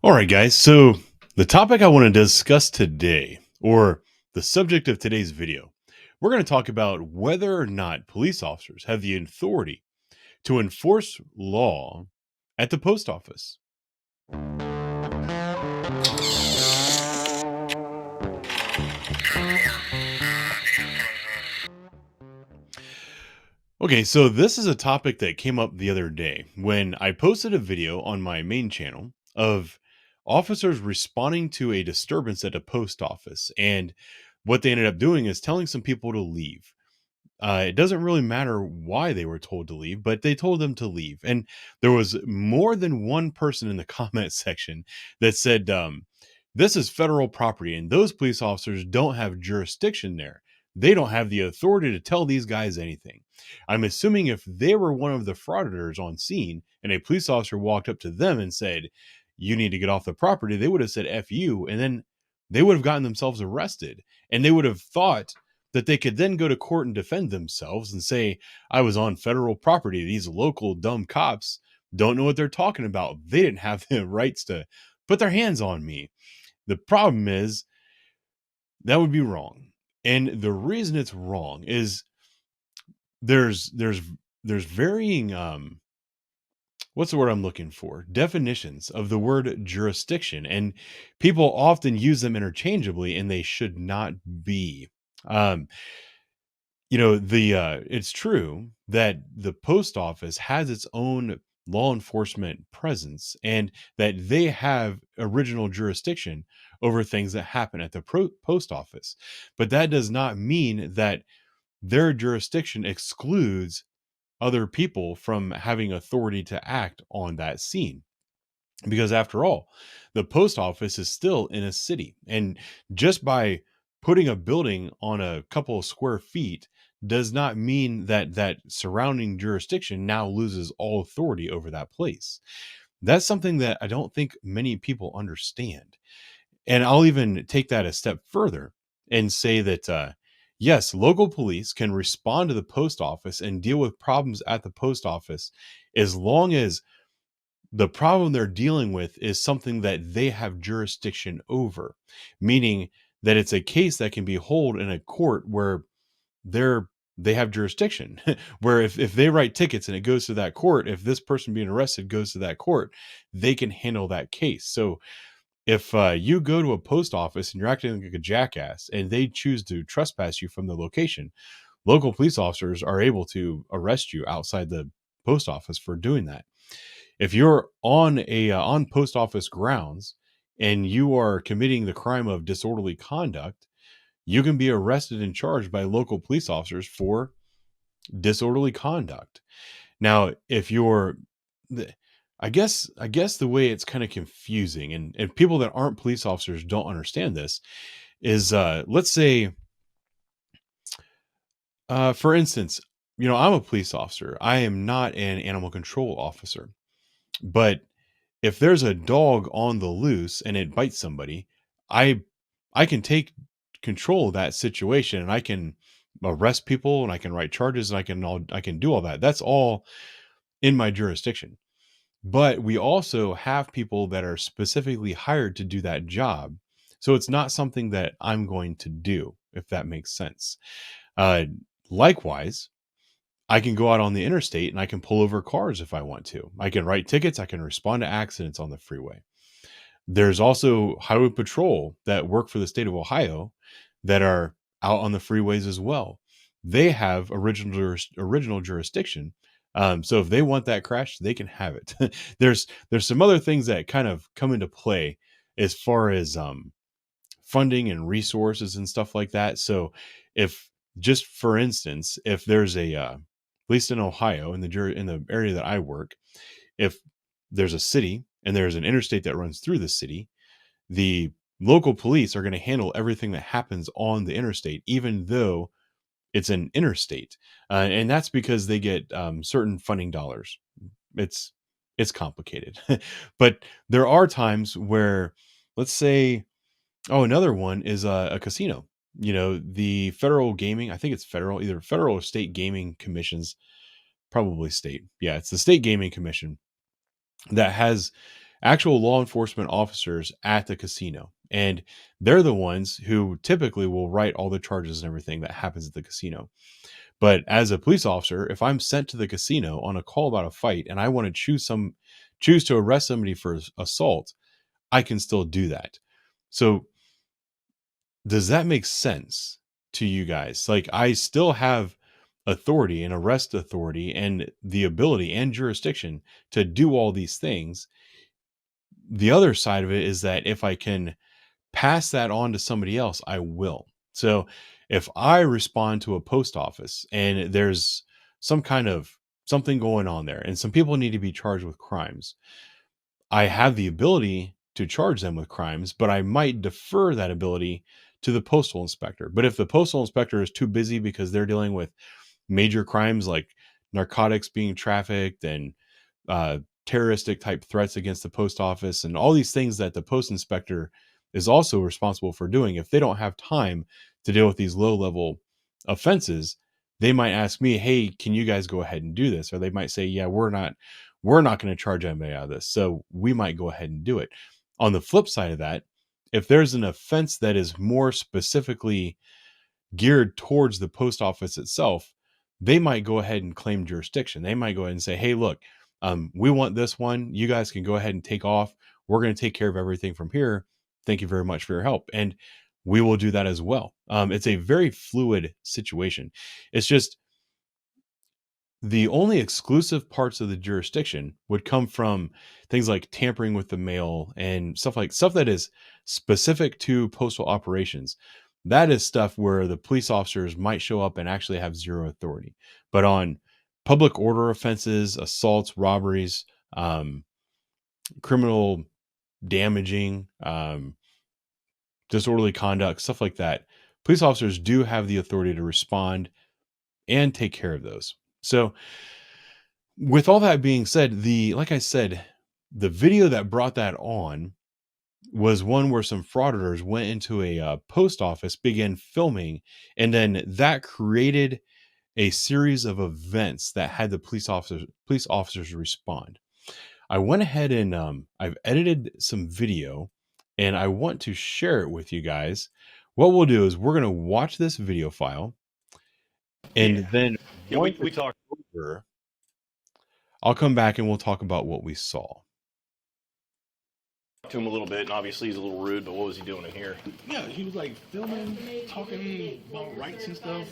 All right, guys. So, the topic I want to discuss today, or the subject of today's video, we're going to talk about whether or not police officers have the authority to enforce law at the post office. Okay, so this is a topic that came up the other day when I posted a video on my main channel of officers responding to a disturbance at a post office. And what they ended up doing is telling some people to leave. It doesn't really matter why they were told to leave, but they told them to leave. And there was more than one person in the comment section that said, this is federal property, and those police officers don't have jurisdiction there. They don't have the authority to tell these guys anything. I'm assuming if they were one of the frauditors on scene and a police officer walked up to them and said, you need to get off the property, they would have said F you, and then they would have gotten themselves arrested. And they would have thought that they could then go to court and defend themselves and say, I was on federal property. These local dumb cops don't know what they're talking about. They didn't have the rights to put their hands on me. The problem is that would be wrong. And the reason it's wrong is there's there's there's varying what's the word I'm looking for? Definitions of the word jurisdiction, and people often use them interchangeably, and they should not be. Um, it's true that the post office has its own law enforcement presence and that they have original jurisdiction over things that happen at the post office. But that does not mean that their jurisdiction excludes other people from having authority to act on that scene, because after all, the post office is still in a city, and just by putting a building on a couple of square feet does not mean that that surrounding jurisdiction now loses all authority over that place. That's something that I don't think many people understand. And I'll even take that a step further and say that yes, local police can respond to the post office and deal with problems at the post office as long as the problem they're dealing with is something that they have jurisdiction over, meaning that it's a case that can be held in a court where they're they have jurisdiction. Where if they write tickets and it goes to that court, if this person being arrested goes to that court, they can handle that case. So if you go to a post office and you're acting like a jackass and they choose to trespass you from the location, local police officers are able to arrest you outside the post office for doing that. If you're on post office grounds and you are committing the crime of disorderly conduct, you can be arrested and charged by local police officers for disorderly conduct. Now, if you're the I guess the way it's kind of confusing, and people that aren't police officers don't understand this, is let's say for instance, I'm a police officer. I am not an animal control officer. But if there's a dog on the loose and it bites somebody, I I can take control of that situation, and I can arrest people, and I can write charges, and I can do all that. That's all in my jurisdiction. But we also have people that are specifically hired to do that job. So it's not something that I'm going to do, if that makes sense. Uh, Likewise, I can go out on the interstate and I can pull over cars if I want to. I can write tickets. I can respond to accidents on the freeway. There's also highway patrol that work for the state of Ohio that are out on the freeways as well. They have original jurisdiction. So if they want that crash, they can have it. There's some other things that kind of come into play as far as funding and resources and stuff like that. So if just for instance, if there's at least in Ohio in the area that I work, if there's a city and there's an interstate that runs through the city, the local police are going to handle everything that happens on the interstate, even though it's an interstate, and that's because they get certain funding dollars. It's it's complicated, but there are times where, let's say, oh, another one is a casino. The federal gaming, I think it's federal, either federal or state gaming commissions, probably state. Yeah, it's the state gaming commission that has actual law enforcement officers at the casino. And they're the ones who typically will write all the charges and everything that happens at the casino. But as a police officer, if I'm sent to the casino on a call about a fight and I want to choose to arrest somebody for assault, I can still do that. So does that make sense to you guys? Like, I still have authority and arrest authority and the ability and jurisdiction to do all these things. The other side of it is that if I can pass that on to somebody else, I will. So if I respond to a post office and there's some kind of something going on there and some people need to be charged with crimes, I have the ability to charge them with crimes, but I might defer that ability to the postal inspector. But if the postal inspector is too busy because they're dealing with major crimes like narcotics being trafficked and terroristic type threats against the post office and all these things that the post inspector is also responsible for doing, if they don't have time to deal with these low level offenses, they might ask me, hey, can you guys go ahead and do this? Or they might say, yeah, we're not going to charge anybody out of this, so we might go ahead and do it. On the flip side of that, if there's an offense that is more specifically geared towards the post office itself, they might go ahead and claim jurisdiction. They might go ahead and say, hey, look, we want this one. You guys can go ahead and take off. We're going to take care of everything from here. Thank you very much for your help. And we will do that as well. It's a very fluid situation. It's just the only exclusive parts of the jurisdiction would come from things like tampering with the mail and stuff that is specific to postal operations. That is stuff where the police officers might show up and actually have zero authority. But on public order offenses, assaults, robberies, criminal damaging, disorderly conduct, stuff like that, police officers do have the authority to respond and take care of those. So with all that being said, like I said, the video that brought that on was one where some frauditors went into a post office, began filming, and then that created a series of events that had the police officers respond. I went ahead and I've edited some video, and I want to share it with you guys. What we'll do is we're going to watch this video file, and then we talked over, I'll come back and we'll talk about what we saw. To him a little bit, and obviously he's a little rude, but what was he doing in here? Yeah, he was like filming, talking about rights and stuff,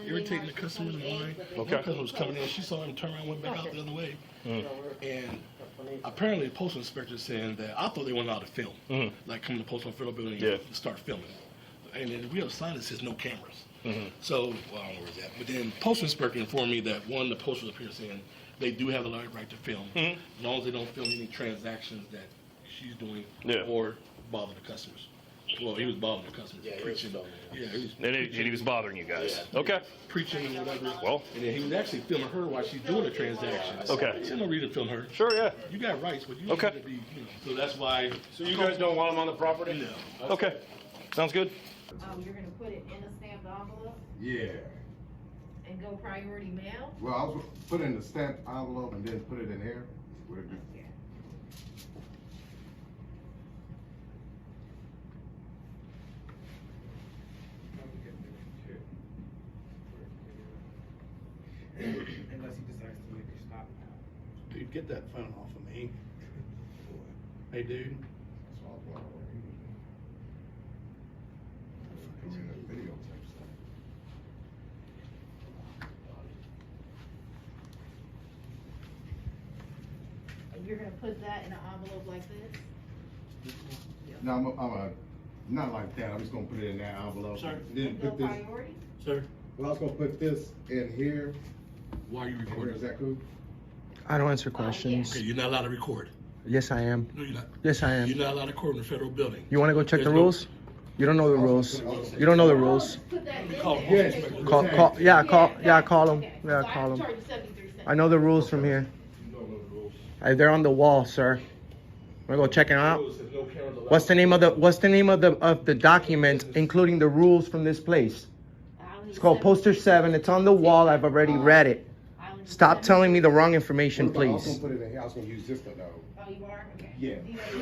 irritating the customers in line. Okay. One customer was coming in, she saw him turn around, went back out the other way. And apparently the postal inspector saying that I thought they weren't allowed to film. Like come to the postal federal building and start filming. And then we have a sign that says no cameras. So, well, I don't know where it's at. But then postal inspector informed me that one, the posters up here saying they do have the right to film, as long as they don't film any transactions that she's doing or bother the customers. Well, he was bothering the customers, preaching. He was bothering you guys. Yeah. Okay. Preaching and whatever. Well. And then he was actually filming her while she's doing the transaction. Okay. There's no reason to film her. Sure, yeah. You got rights, but you need to be, so that's why. So you guys don't want them on the property? No. Okay. Sounds good. You're gonna put it in a stamped envelope Yeah. and go priority mail? Well, I was gonna put it in the stamped envelope and then put it in here. Would it be? Unless he decides to make a stop now. Dude, get that phone off of me. Hey, dude. That's all I want. Put me in a video type stuff. And you're gonna put that in an envelope like this? No, I'm not like that. I'm just gonna put it in that envelope. Sir. Then Go put this. priority? Sir, Well, I was gonna put this in here. why are you And here, recording? is that cool? I don't answer questions. Okay, you're not allowed to record. Yes, I am. No, you're not. Yes, I You're am. not allowed to record in the federal building. You want to go check the There's no- rules? You don't know the rules. You don't know the rules. Put that in Call there. the postal inspector. Call, call them. Okay. Yeah, So I call them. charge you 73 cents. I know the rules from here. You don't know the rules. They're on the wall, sir. Wanna go check it out? Rules says no cameras allowed. What's the name of the document, including the rules from this place? Island It's called 7. Poster 7. It's on the wall. I've already read it. Island Stop telling me the wrong information, I was please. gonna put it in here. I was gonna use this though. Oh, you are? Okay. Yeah.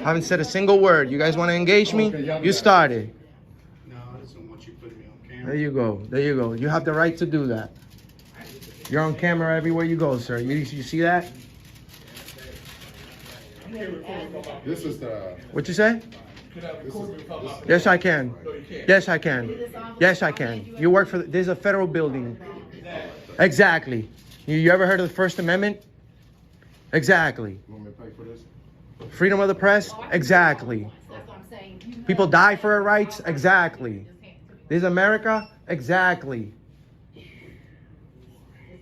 Haven't said a single word. You guys want to engage me? Okay, y'all do You that. started. No, I just don't want you putting me on camera. There you go. There you go. You have the right to do that. You're on camera everywhere you go, sir. You see that? This is the. What you say? Could I record me talking about? Yes, I can. No, you can't. Yes, I can. Yes, I can. You work for, there's a federal building. Exactly. You ever heard of the First Amendment? Exactly. You want me to pay for this? Freedom of the press? Exactly. That's what I'm saying. You People have- die for our rights? Exactly. Just hand it to me. This is America? Exactly.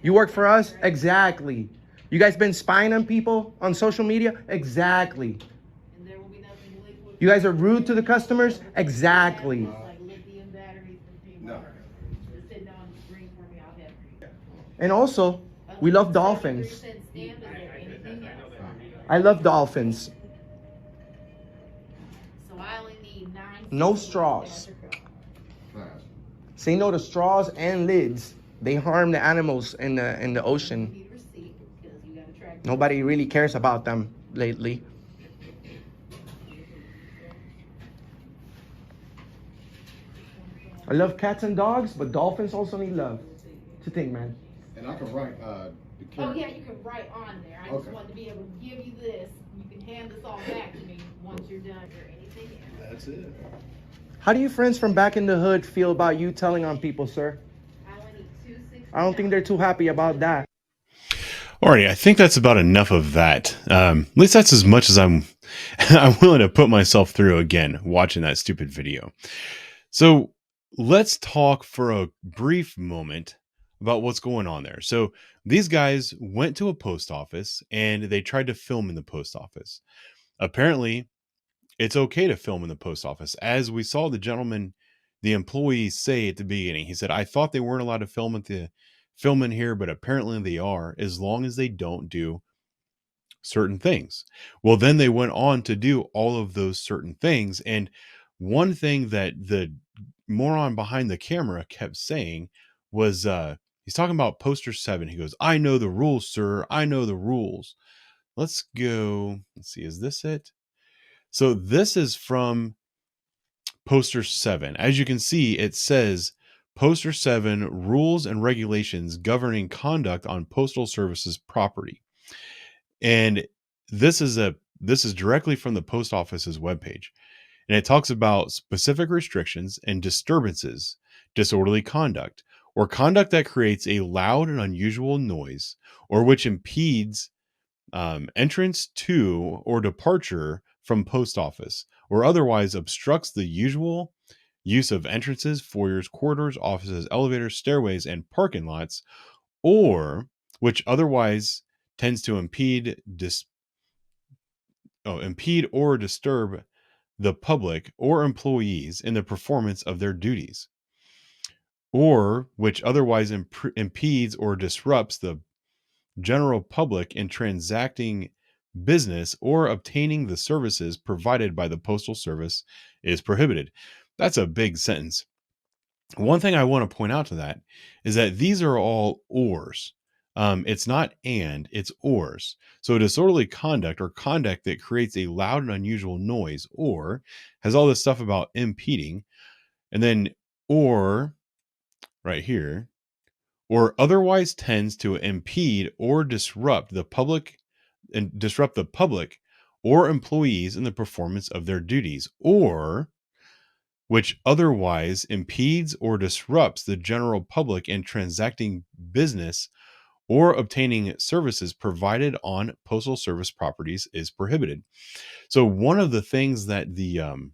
You work for us? Exactly. You guys been spying on people on social media? Exactly. And there will be nothing liquid. You guys are rude to the customers? Exactly. Like lithium batteries for people. No. Just sit down and screen for me, I'll have it. And also, we love dolphins. 73% stamp, is there anything else? I love dolphins. So I only need 9. No straws. Fast. Say no to straws and lids. They harm the animals in the ocean. Need a receipt, because you gotta track. Nobody really cares about them lately. I love cats and dogs, but dolphins also need love. What you think, man? And I can write the Oh, character. yeah, you can write on there. I just Okay. wanted to be able to give you this. You can hand this all back to me once you're done or anything else. That's it. How do you friends from back in the hood feel about you telling on people, sir? I only need 260. I don't think they're too happy about that. Alrighty, I think that's about enough of that. At least that's as much as I'm I'm willing to put myself through again watching that stupid video. So let's talk for a brief moment about what's going on there. So these guys went to a post office and they tried to film in the post office. Apparently, it's okay to film in the post office. As we saw the gentleman, the employee say at the beginning, he said, I thought they weren't allowed to film in here, but apparently they are, as long as they don't do certain things. Well, then they went on to do all of those certain things. And one thing that the moron behind the camera kept saying was, he's talking about poster 7. He goes, I know the rules, sir. I know the rules. Let's go. Let's see. Is this it? So this is from poster 7. As you can see, it says poster 7 rules and regulations governing conduct on postal services property. And this is directly from the post office's webpage. And it talks about specific restrictions and disturbances, disorderly conduct, or conduct that creates a loud and unusual noise, or which impedes entrance to or departure from post office, or otherwise obstructs the usual use of entrances, foyers, corridors, offices, elevators, stairways, and parking lots, or which otherwise tends to impede or disturb the public or employees in the performance of their duties, or which otherwise impedes or disrupts the general public in transacting business or obtaining the services provided by the postal service is prohibited. That's a big sentence. One thing I want to point out to that is that these are all ors. It's not and, it's ors. So disorderly conduct or conduct that creates a loud and unusual noise, or has all this stuff about impeding, and then or right here, or otherwise tends to impede or disrupt the public or employees in the performance of their duties, or which otherwise impedes or disrupts the general public in transacting business or obtaining services provided on postal service properties is prohibited. So one of the things that the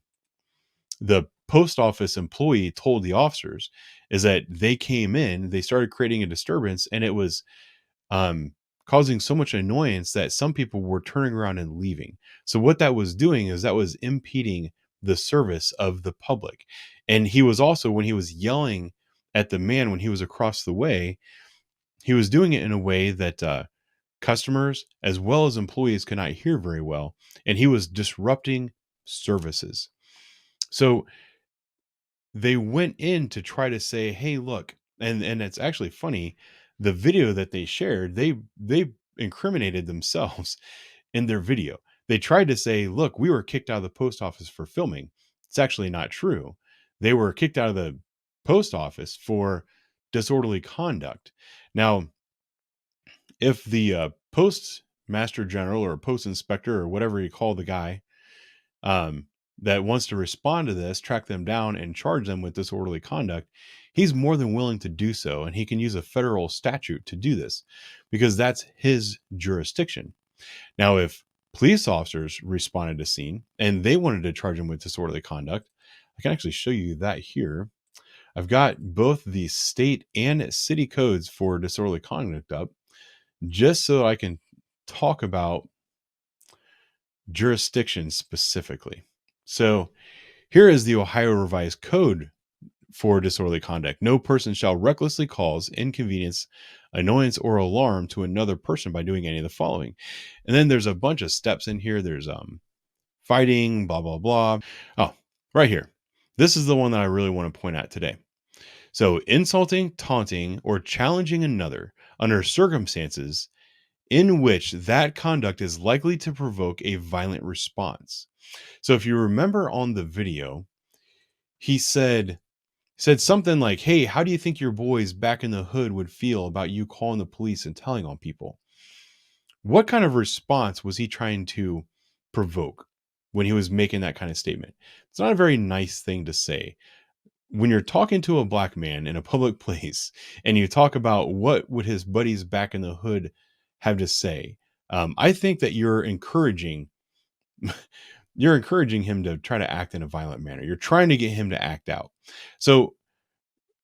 post office employee told the officers is that they came in, they started creating a disturbance, and it was causing so much annoyance that some people were turning around and leaving. So what that was doing is that was impeding the service of the public. And he was also, when he was yelling at the man when he was across the way, he was doing it in a way that customers as well as employees could not hear very well. And he was disrupting services. So they went in to try to say, hey, look, and it's actually funny the video that they shared, they incriminated themselves in their video. They tried to say, look, we were kicked out of the post office for filming. It's actually not true. They were kicked out of the post office for disorderly conduct. Now, if the postmaster general or post inspector or whatever you call the guy um, that wants to respond to this, track them down and charge them with disorderly conduct, he's more than willing to do so. And he can use a federal statute to do this because that's his jurisdiction. Now, if police officers responded to scene and they wanted to charge him with disorderly conduct, I can actually show you that here. I've got both the state and city codes for disorderly conduct up just so I can talk about jurisdiction specifically. So here is the Ohio Revised Code for disorderly conduct. No person shall recklessly cause inconvenience, annoyance, or alarm to another person by doing any of the following. And then there's a bunch of steps in here. There's fighting, blah, blah, blah. Oh, right here. This is the one that I really want to point out today. So insulting, taunting, or challenging another under circumstances in which that conduct is likely to provoke a violent response. So if you remember on the video, he said something like, hey, how do you think your boys back in the hood would feel about you calling the police and telling on people? What kind of response was he trying to provoke when he was making that kind of statement? It's not a very nice thing to say. When you're talking to a black man in a public place and you talk about what would his buddies back in the hood have to say, I think that you're encouraging him to try to act in a violent manner. You're trying to get him to act out. So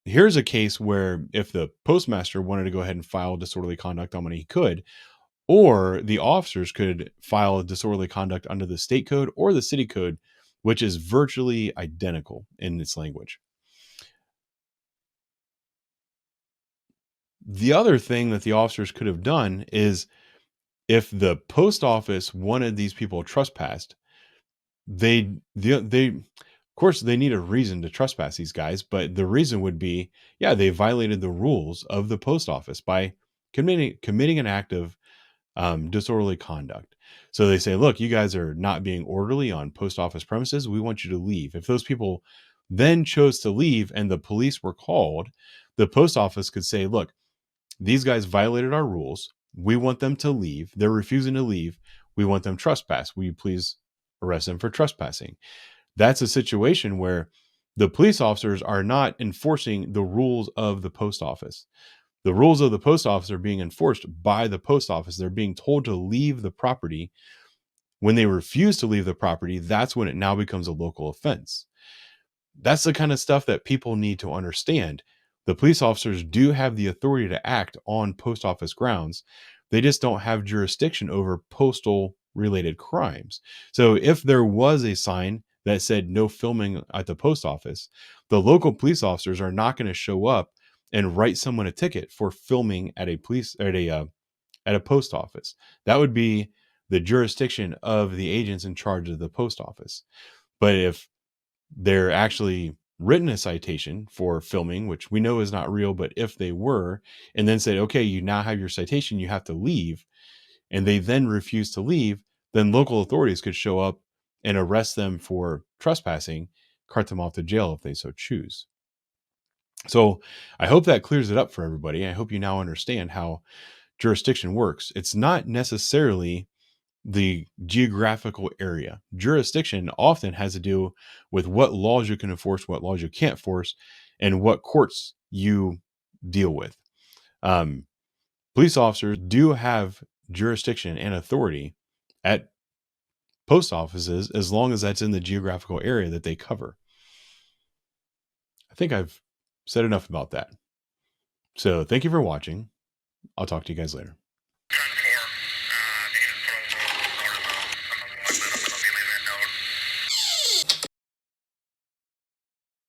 here's a case where if the postmaster wanted to go ahead and file disorderly conduct on him, he could, or the officers could file disorderly conduct under the state code or the city code, which is virtually identical in its language. The other thing that the officers could have done is if the post office wanted these people trespassed, they of course they need a reason to trespass these guys, but the reason would be, yeah, they violated the rules of the post office by committing an act of disorderly conduct. So they say, look, you guys are not being orderly on post office premises. We want you to leave. If those people then chose to leave and the police were called, the post office could say, look, these guys violated our rules. We want them to leave. They're refusing to leave. We want them trespass. Will you please arrest them for trespassing? That's a situation where the police officers are not enforcing the rules of the post office. The rules of the post office are being enforced by the post office. They're being told to leave the property. When they refuse to leave the property, that's when it now becomes a local offense. That's the kind of stuff that people need to understand. The police officers do have the authority to act on post office grounds. They just don't have jurisdiction over postal related crimes. So if there was a sign that said no filming at the post office, the local police officers are not going to show up and write someone a ticket for filming at a post office. That would be the jurisdiction of the agents in charge of the post office. But if they're actually written a citation for filming, which we know is not real, but if they were, and then said, okay, you now have your citation, you have to leave, and they then refuse to leave, then local authorities could show up and arrest them for trespassing, cart them off to jail if they so choose. So I hope that clears it up for everybody. I hope you now understand how jurisdiction works. It's not necessarily the geographical area. Jurisdiction often has to do with what laws you can enforce, what laws you can't force, and what courts you deal with. Police officers do have jurisdiction and authority at post offices as long as that's in the geographical area that they cover. I think I've said enough about that. So thank you for watching. I'll talk to you guys later.